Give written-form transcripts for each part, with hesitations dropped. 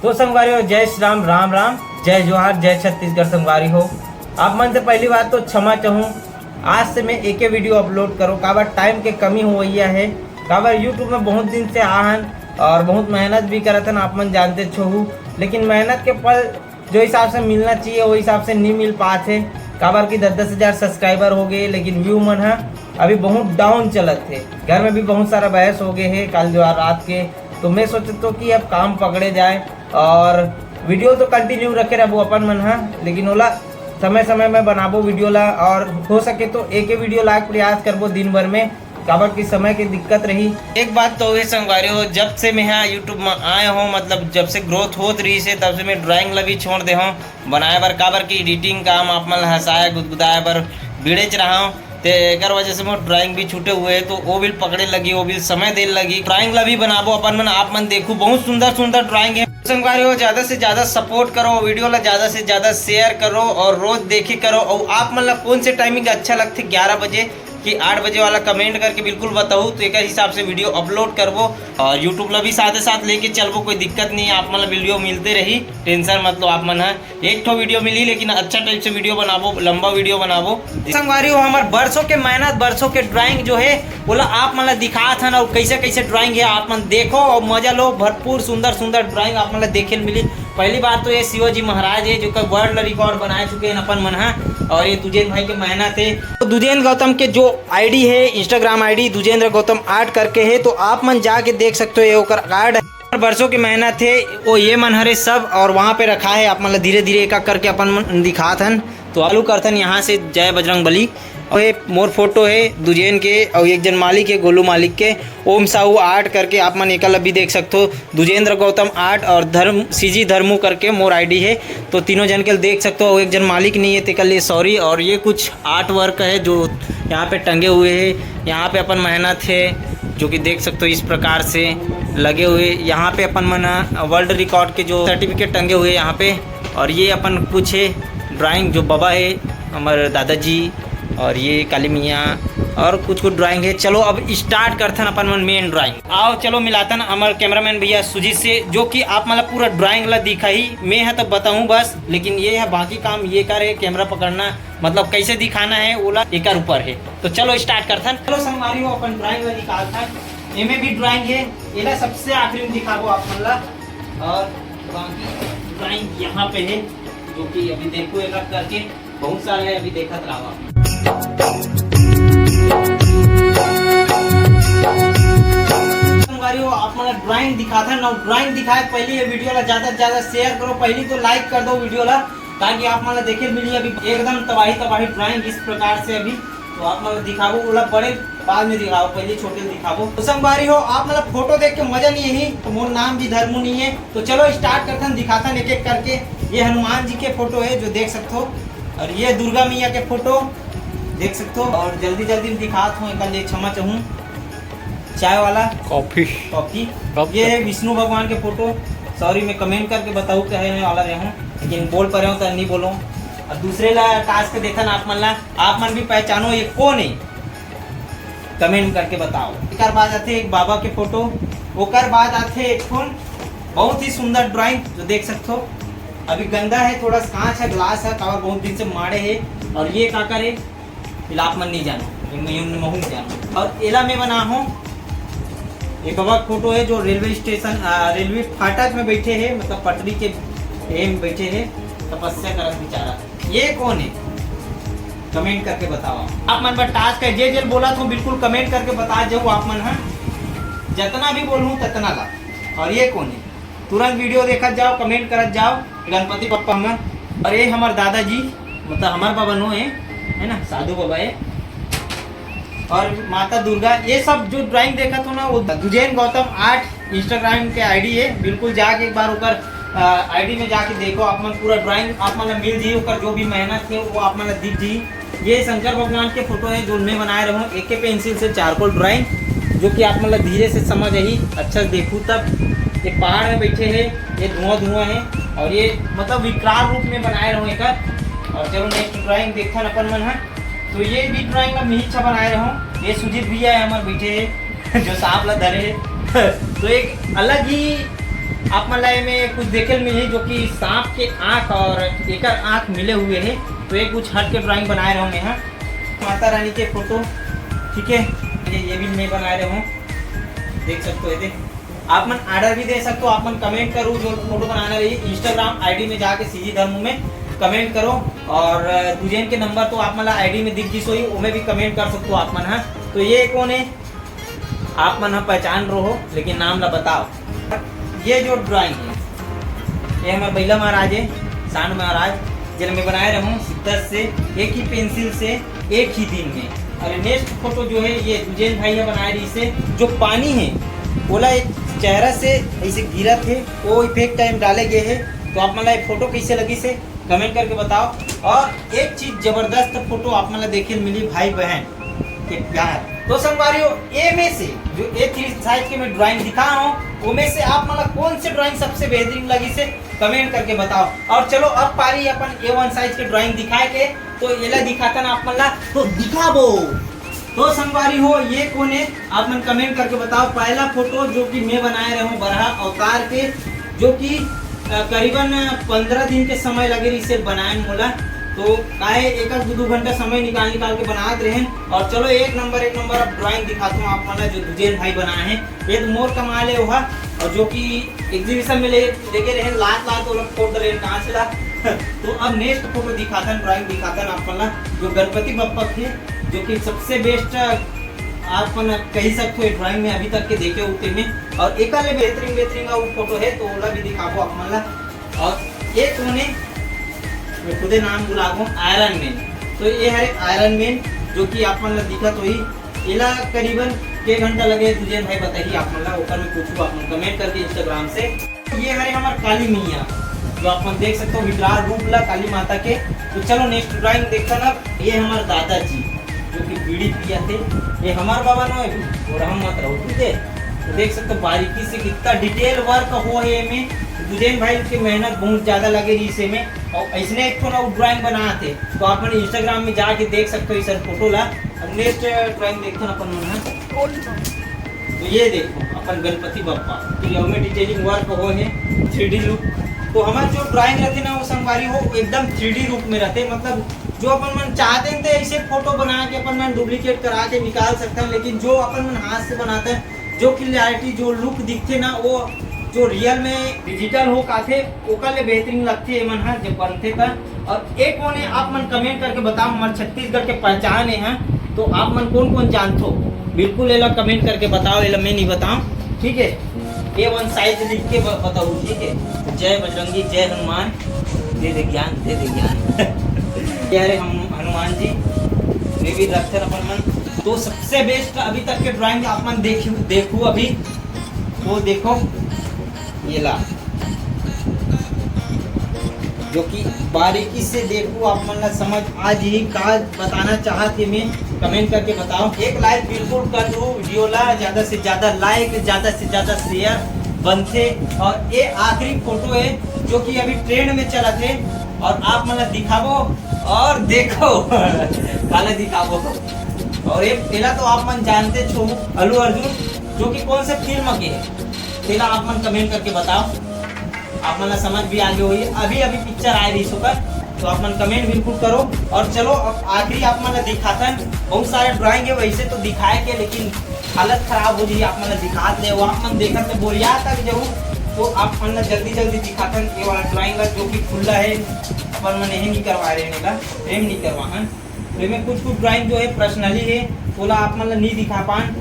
तो संगवारी हो, जय श्री राम, राम राम, जय जोहार, जय छत्तीसगढ़। संगवारी हो, आप मन से पहली बात तो क्षमा चाहूँ, आज से मैं एक ही वीडियो अपलोड करूँ। काबर टाइम के कमी हुई है, काबर यूट्यूब में बहुत दिन से आहन और बहुत मेहनत भी करत हन, आप मन जानते छो। लेकिन मेहनत के फल जो हिसाब से मिलना चाहिए वो हिसाब से नहीं मिल पाते। काबर की 10-10 हज़ार सब्सक्राइबर हो गए, लेकिन व्यू मन है अभी बहुत डाउन चलत थे। घर में भी बहुत सारा बहस हो गए है कल जो रात के। तो मैं सोचता कि अब काम पकड़े जाए और वीडियो तो कंटिन्यू रखे रहबो अपन मन है, लेकिन ओला समय समय में बनाबो वीडियो ला, और हो सके तो एक ही वीडियो ला प्रयास करबो दिन भर में, काबर की समय की दिक्कत रही। एक बात तो ये संगवारी हो, जब से मैं यहाँ यूट्यूब में आए हो, मतलब जब से ग्रोथ होत रही से तब से मैं ड्राइंग ला भी छोड़ दे हूँ बनाए बर। काबर की एडिटिंग काम आप मन हंसाए गुदगुदाए बर बीड़ेच रहा हूँ, तो एक वजह से मोर ड्राइंग भी छूटे हुए तो वो भी पकड़े लगी, वो भी समय दे लगी। ड्राइंग ला भी बनाबो अपन मन, आप मन देखो बहुत सुंदर सुंदर ड्राइंग है। संगवारी हो, ज़्यादा से ज़्यादा सपोर्ट करो, वीडियो ला ज़्यादा से ज़्यादा शेयर करो और रोज देखी करो। और आप मन ला कौन से टाइमिंग अच्छा लगते 11 बजे कि 8 बजे वाला कमेंट करके बिल्कुल बताओ, तो एक हिसाब से वीडियो अपलोड करबो और यूट्यूब ला भी साथ साथ लेके चलबो। कोई दिक्कत नहीं है, आप मन वीडियो मिलते रही, टेंशन मत लो। आप मन है एक ठो वीडियो मिली, लेकिन अच्छा टाइप से वीडियो बनाबो, लंबा वीडियो बनाबो। संगवारी हो, हमारे बरसों के मेहनत, बरसों के ड्राइंग जो है बोला आप मन दिखात हन, और कैसे कैसे ड्राइंग है आप मन देखो और मजा लो। भरपूर सुंदर सुंदर ड्राइंग आप मन देखे मिली। पहली बात तो ये शिवाजी महाराज है जो का वर्ल्ड रिकॉर्ड बनाए चुके हैं अपन मन है, और ये दुजेंद्र भाई के मेहनत है। तो दुजेंद्र गौतम के जो आईडी है, Instagram ID Dwijendra Gautam art करके है, तो आप मन जाके देख सकते हो। ये ओकर कार्ड है, बरसों की मेहनत है वो ये मन हरे सब, और वहाँ पे रखा है। आप मन धीरे धीरे एक करके अपन मन दिखात हन। तो आलू करथन यहाँ से जय बजरंग बली। और ये मोर फोटो है दुजेन के, और एक जन मालिक है गोलू मालिक के, ओम साहू आर्ट करके आप मन एक भी देख सकते हो। दुजेंद्र गौतम आर्ट और धर्म सीजी धर्मू करके मोर आईडी है, तो तीनों जन के देख सकते हो। एक जन मालिक नहीं है तेकल लिए सॉरी। और ये कुछ आर्ट वर्क है जो यहाँ पे टंगे हुए हैं। यहाँ पे अपन मेहनत है जो कि देख सकते हो इस प्रकार से लगे हुए। यहाँ पे अपन मन वर्ल्ड रिकॉर्ड के जो सर्टिफिकेट टंगे हुए यहाँ पे। और ये अपन कुछ है ड्राइंग जो बाबा है हमारे दादाजी, और ये काली मियाँ और कुछ कुछ ड्राइंग है। चलो अब स्टार्ट करथन अपन मन मेन ड्राइंग। आओ चलो मिलाथन हमारे कैमरामैन भैया सुजीत से, जो कि आप मतलब पूरा ड्राइंग ला दिखा ही मैं है तो बताऊं बस, लेकिन ये है बाकी काम ये कर है कैमरा पकड़ना, मतलब कैसे दिखाना है ओला एक ऊपर है। तो चलो स्टार्ट करथन। चलो संगवारी हो, अपन ड्राइंग ला निकालथन। इनमें भी ड्राइंग है, ये सबसे आखिरी में दिखाबो आप मन ला। और बाकी ड्राइंग यहाँ पे है जो कि अभी देखो एक करके बहुत सारे है, अभी देखत रहा। आप मतलब ड्राइंग दिखाता ना, ड्राइंग दिखाए पहले ये वीडियो ला ज्यादा से ज्यादा शेयर करो, पहले तो लाइक कर दो वीडियो ला, ताकि आप मतलब देखे मिली अभी एकदम तबाही तबाही ड्राइंग इस प्रकार से अभी। तो आप मतलब दिखाबो ओला बड़े बाद में दिखाओ, पहले छोटे दिखाबो। तो संगवारी हो, आप मतलब फोटो देख के मजा नहीं है, तो मोर नाम भी धर्मू नहीं है। तो चलो स्टार्ट करते दिखाता एक एक करके। ये हनुमान जी के फोटो है जो देख सकते हो, और ये दुर्गा मैया के फोटो देख सकते हो। और जल्दी जल्दी दिखाता हूँ, एक लिए क्षमा चाहूँ। चाय वाला कॉफी ये है विष्णु भगवान के फोटो। सॉरी मैं कमेंट करके बताऊँ कहने वाला रहा हूँ, लेकिन बोल पा रहा हूँ तो नहीं बोलूँ। और दूसरे ला टास्क देखा ना आप मन भी पहचानो ये कौन है, कमेंट करके बताओ। एक बाद आते एक बाबा के फोटो, ओकर बाद आते एक फोन बहुत ही सुंदर ड्राइंग जो देख सकते हो। अभी गंदा है, थोड़ा कांच है, ग्लास है, कावर बहुत दिन से मारे है। और ये का करे आप मन नहीं जानो, जानो। और एला में बना हूँ एक बाबा फोटो है जो रेलवे स्टेशन रेलवे फाटक में बैठे हैं, मतलब पटरी के में बैठे हैं, तपस्या करत बेचारा। ये कौन है कमेंट करके बताओ। आप मन पर टास्क है, जे जे बोला तो बिल्कुल कमेंट करके बता जाओ आप मन है, जितना भी बोलूँ ततना ला। और ये कौन है तुरंत वीडियो देखत जाओ, कमेंट करत जाओ। गणपति पप्पा में, और ये हमारे दादाजी मतलब हमारे बाबा नो है ना, साधु बाबा है। और माता दुर्गा, ये सब जो ड्राइंग देखा तो ना वो दुजेंद्र गौतम आर्ट इंस्टाग्राम के आईडी है, बिल्कुल जाके एक बार ऊपर आईडी में जाके देखो। आप मन पूरा ड्राइंग आप मन मिल जी, ऊपर जो भी मेहनत है वो आप मन दिख जी। ये शंकर भगवान के फोटो है जो मैं बनाए रहूँ एक पेंसिल से चारकोल ड्राइंग, जो कि आप मतलब धीरे से समझ ही अच्छा देखूँ तब। एक पहाड़ में बैठे हैं, ये धुआं है, और ये मतलब विकराल रूप में बनाए रहूँ एक। और चलो नेक्स्ट ड्राइंग देखा अपन मन है, तो ये भी ड्राइंग में अच्छा बनाए रहूँ। ये सुजीत भैया है हमारे बैठे है जो सांप ला धरे है। तो एक अलग ही आप मतलब में कुछ देखे मिली जो कि सांप के आँख और एक आँख मिले हुए हैं, तो ये कुछ हट के ड्राइंग बनाए रहे हैं। माता रानी के फोटो, ठीक है, ये भी मैं बनाए रहे हूँ, देख सकते हो। आप मन ऑर्डर भी दे सकते हो, आप मन कमेंट करो जो फोटो बनाना रही इंस्टाग्राम आईडी में जाके सीजी धर्म में कमेंट करो, और तुझेन के नंबर तो आप मतलब आईडी में दिख गई सोई, उमें भी कमेंट कर सकते हो आप मन। हाँ, तो ये कौन है आप मन पहचान रहो, लेकिन नाम ला बताओ। ये जो ड्राइंग है ये हमारे बैला महाराज है, सांड महाराज, जिन्हें मैं बनाए रहा हूँ सिद्धत से, एक ही पेंसिल से एक ही दिन में। और नेक्स्ट फोटो जो है ये तुझेन भाई है बनाए रही से, जो पानी है बोला एक चेहरा से ऐसे गिरा थे, वो इफेक्ट टाइम डाले गए हैं। तो आप मतलब फोटो कैसे लगी से कमेंट करके बताओ। और एक चीज जबरदस्त फोटो आप मतलब देखने मिली भाई बहन के प्यार। तो संगवारियों ए में से जो A3 साइज के मैं ड्राइंग दिखा रहा हूँ, उनमें से आप मतलब कौन से ड्राइंग सबसे बेहतरीन लगी से कमेंट करके बताओ। और चलो अब पारी अपन A1 साइज के ड्राइंग दिखाए के, तो ये दिखाता ना आप मतलब तो दिखाबो। तो संगवारी हो ये कौन है आप मन कमेंट करके बताओ। पहला फोटो जो कि मैं बनाए रहा हूँ बरहा अवतार के, जो कि करीबन 15 दिन के समय लगे इसे बनाए मोला, तो काहे एक दो घंटा समय निकाल के बना रहे। और चलो एक नंबर अब ड्राइंग दिखाता हूँ आप मतलब जो तुझेन भाई बनाए हैं। ये तो मोर कमाल है वहाँ, और जो कि एग्जीबिशन में लेके रहे लात वो लोग फोटो रहे कहाँ से ला। तो अब नेक्स्ट फोटो दिखाता ड्राइंग दिखाता आप मतलब जो गणपति बप्पा थे, जो कि सबसे बेस्ट आप कही सकते हो ड्राइंग में अभी तक के देखे उठे में। और एक बेहतरीन का वो फोटो है, तो ओला भी दिखाबो आप मतलब। और एक उन्हें मैं खुदे नाम बुलाऊँ आयरन मैन, तो ये है आयरन मैन जो कि आप मतलब दिखा तो ही इला करीबन के घंटा लगे तुझे भाई बताइए आप मतलब ऊपर में पूछूँ आप कमेंट करके इंस्टाग्राम से। ये है हमारे काली मैया जो आप देख सकते हो विकराल रूप ला काली माता के। तो चलो नेक्स्ट ड्राइंग देखता ना। ये हमारे दादाजी जो कि बीड़ी पिया थे, ये हमारे बाबा ना और हम मत रहो थे। तो देख सकते हो बारीकी से कितना डिटेल वर्क हो है में। तुझेन भाई की मेहनत बहुत ज्यादा लगे रही इसे में, और ऐसने एक तो ड्राइंग बनाते, तो आप इंस्टाग्राम में जाके देख सकते हो इस फोटो ला। अब नेक्स्ट ड्राइंग देखते ना अपन मन। तो ये देखो अपन गणपति बप्पा में डिटेलिंग वर्क हो है 3D लुक। तो हमारे जो ड्राइंग रहते ना वो संगवारी हो एकदम 3D रूप में रहते, मतलब जो अपन मन चाहते हैं तो ऐसे फोटो बना के अपन मन डुप्लीकेट करा के निकाल सकते हैं, लेकिन जो अपन मन हाथ से बनाते हैं जो क्लियरिटी जो लुक दिखते ना वो जो रियल में डिजिटल हो काथे ओकर ले बेहतरीन लगते है मन है जब बनते था। और एक कोने आप मन कमेंट करके बताओ हमारे छत्तीसगढ़ के पहचान है, तो आप मन कौन जानते हो बिल्कुल ये लोग कमेंट करके बताओ, ये मैं नहीं बताऊं, ठीक है। A1 साइज लिख के बताओ, ठीक है। जय बजरंगी जय हनुमान, दे दे ज्ञान दे दे ज्ञान। यारे हम हनुमान जी वे भी रखते अपन मन। तो सबसे बेस्ट अभी तक के ड्राइंग आप मन देखो अभी वो देखो ये ला, जो कि बारीकी से देखो आप मन समझ आज ही का बताना चाहते मैं कमेंट करके बताओ। एक लाइक बिल्कुल कर दो वीडियो ला, ज्यादा से ज्यादा लाइक ज्यादा से ज्यादा शेयर बनते। और ये आखिरी फोटो है जो कि अभी ट्रेंड में चला थे, और आप मतलब दिखाबो और देखो काला दिखाबो। और ये पहला तो आप मन जानते छो अल्लू अर्जुन जो कि कौन से फिल्म के है, पहला आप मन कमेंट करके बताओ। आप मन समझ भी आगे हुई अभी पिक्चर आए रही सुपर, तो आप मन कमेंट बिल्कुल करो। और चलो अब आखिरी आप मन दिखाता है, बहुत सारे ड्राइंग है वैसे तो दिखाए के, लेकिन हालत खराब हो रही है आप मन दिखा दे वो आप मन देखा से बोरिया तक जाऊँ, तो आप मन जल्दी दिखाता है ये वाला ड्राइंग का जो कि खुला है अपन मन यही नहीं करवा रहे का फ्रेम नहीं करवा है। तो में कुछ ड्राइंग जो है पर्सनली है बोला आप मतलब नहीं दिखा पान,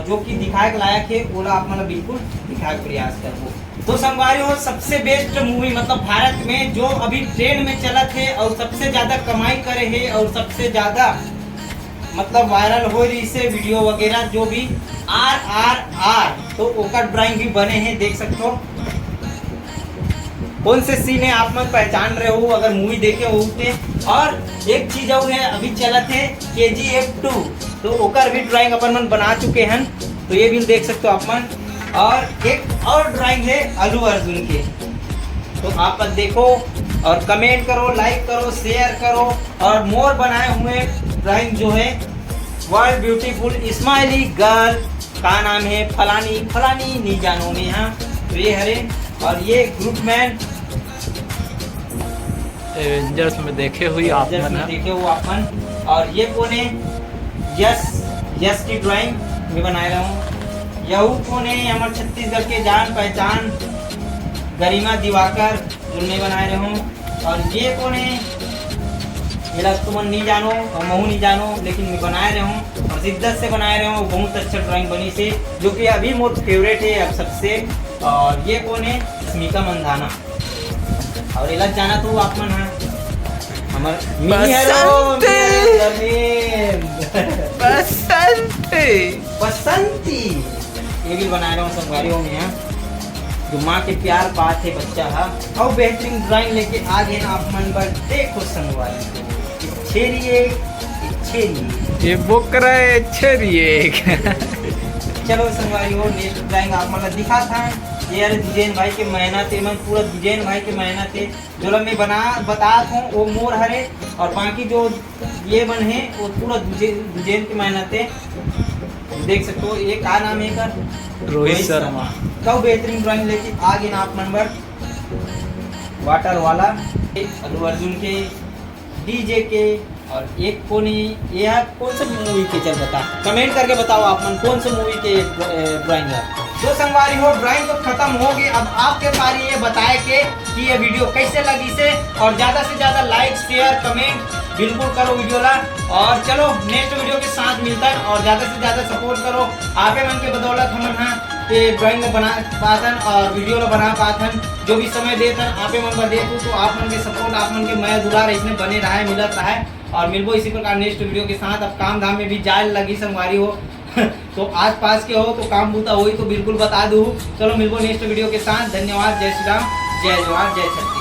जो कि दिखाए के लायक है बोला आप मतलब बिल्कुल दिखाए के प्रयास करो। तो संगवारी हो सबसे बेस्ट मूवी मतलब भारत में जो अभी ट्रेंड में चला थे और सबसे ज्यादा कमाई करे है और सबसे ज्यादा मतलब वायरल हो रही से वीडियो वगैरह जो भी RRR, तो ओकर ड्राइंग भी बने हैं देख सकते हो। कौन से सीन है आप मन पहचान रहे हो अगर मूवी देखे हो उठे। और एक चीज और है अभी चला थे KGF 2, तो ओकर भी ड्राइंग अपन मन बना चुके हैं, तो ये भी देख सकते हो आप मन। और एक और ड्राइंग है अल्लू अर्जुन के, तो आप देखो और कमेंट करो, लाइक करो, शेयर करो। और मोर बनाए हुए ड्राइंग जो है वर्ल्ड ब्यूटीफुल स्माइली गर्ल का नाम है फलानी फलानी नहीं जानो में यहाँ, तो ये हरे और ये ग्रुप मैन एवेंजर्स में देखे हुई आप मन है। देखे हो आप मन। और ये कौन है? यस की ड्राइंग मैं बना रहा हूँ। यहू कौन है? हमारे छत्तीसगढ़ के जान पहचान गरिमा दिवाकर जो मैं बना रहा हूँ। और ये कौन है? मेरा तुम नहीं जानो और महू नहीं जानो, लेकिन मैं बना रहा हूँ और शिद्दत से बना रहा हूँ। बहुत अच्छा ड्राइंग बनी से, जो कि अभी मोर फेवरेट है अब सबसे। और ये कौन है? स्मिका मंदाना। और इलाज जाना तो आप मन है हमार मिनी हीरो बसंती। ये भी बना रहा हूँ संगवारी में यहाँ, जो माँ के प्यार पात है बच्चा है। और बेहतरीन ड्राइंग लेके आ गए ना आप मन पर। देखो संगवारी ये बुक रहे छेरिए। चलो संगवारी हो नेक्स्ट ड्राइंग आप मतलब दिखा था। ये यार डिजाइन भाई के मेहनत है, मैं पूरा डिजाइन भाई के मेहनत है। जो मैं बता हूँ वो मोर हरे और बाकी जो ये बन है वो पूरा डिजाइन की मेहनत है। देख सकते हो। ये का नाम है का? रोहित शर्मा। कब बेहतरीन ड्राइंग लेके आ गए ना आप नंबर। वाटर वाला अल्लू अर्जुन के, डीजे के। और एक ये कौन सा मूवी के? चल बता, कमेंट करके बताओ आप मन कौन सा मूवी के ड्राइंग है। जो संगवारी हो ड्राइंग तो खत्म हो गई। अब आपके पारी ये बताए कि ये वीडियो कैसे लगी से, और ज़्यादा से ज़्यादा लाइक शेयर कमेंट बिल्कुल करो वीडियो ला। और चलो नेक्स्ट वीडियो के साथ मिलता है और ज़्यादा से ज़्यादा सपोर्ट करो। आपे मन के बदौलत हम कि ड्राइंग में बना पातन और वीडियो ला बना पातन। जो भी समय देतन आपे मन पर देतू, तो आप मन के सपोर्ट आप मन के मैं दुलार इसमें बने रहा है, मिलत रहा है। और मिलबो इसी प्रकार नेक्स्ट वीडियो के साथ। अब काम धाम में भी जाए लगी संगवारी हो तो आस पास के हो तो काम बूता हो तो बिल्कुल बता दूँ। चलो मिलबो नेक्स्ट वीडियो के साथ। धन्यवाद। जय श्री राम, जय जवाहर, जय छत्तीसगढ़।